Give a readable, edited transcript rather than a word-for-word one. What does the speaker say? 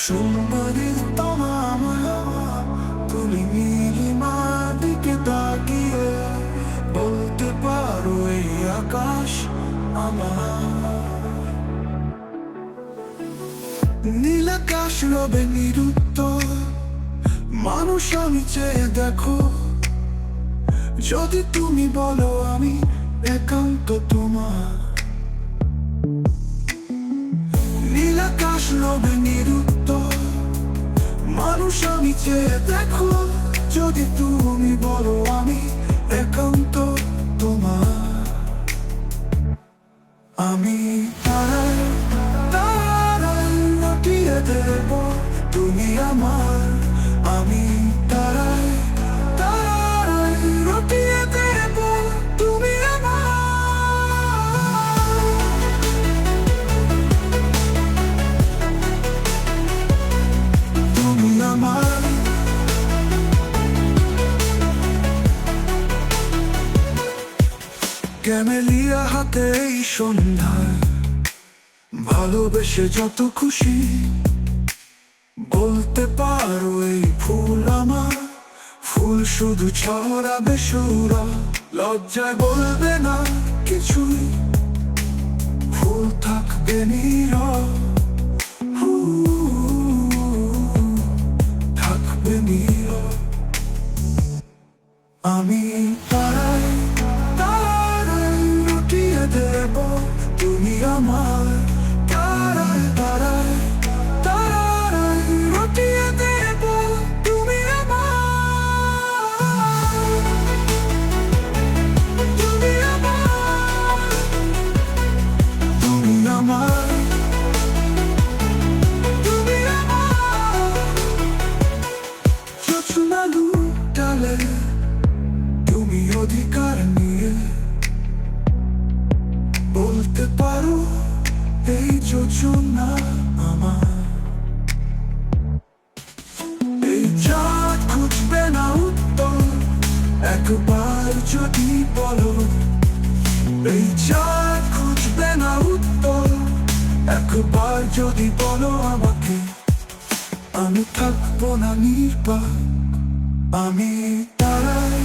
সুন্দরী তোমায় তুমি নীলিমার দিকে তাকিয়ে বলতে পারো এই আকাশ আমার। নীল আকাশ রবে নিরুত্তর, মানুষ আমি চেয়ে দেখো, যদি তুমি বলো আমি একান্ত তোমার। নীল আকাশ রবে নিরুত্তর, মানুষ আমি চেয়ে দেখো, যদি তুমি বলো আমি একান্ত তোমার। আমি তারায় তারায় রটিয়ে দেব তুমি আমার। আমি তারায় তারায় রটিয়ে দেব তুমি আমার। তুমি আমার। ক্যামেলিয়া হাতে এই সন্ধ্যায় ভালোবেসে যত খুশি বলতে পারো এই ফুল আমার। ফুল শুধু ছড়াবে সুরা, লজ্জায় বলবে না কিছুই, ফুল থাকবে নীরব, থাকবে নীরব। আমি তারায় তারায় রটিয়ে দেব তুমি আমার। তারায় তারায় তারায় রটিয়ে দেব তুমি আমার। তুমি আমার। তুমি আমার। তুমি আমার। জোছনা লুটালে তুমি অধিকার নিয়ে বলতে পারো এই যোজনা আমার। এই চাঁদ খুঁজবে না উত্তর, একবার যদি বলো। এই চাঁদ খুঁজবে না উত্তর, একবার যদি বলো আমাকে। আমি থাকবো না নির্বাক, আমি তারায়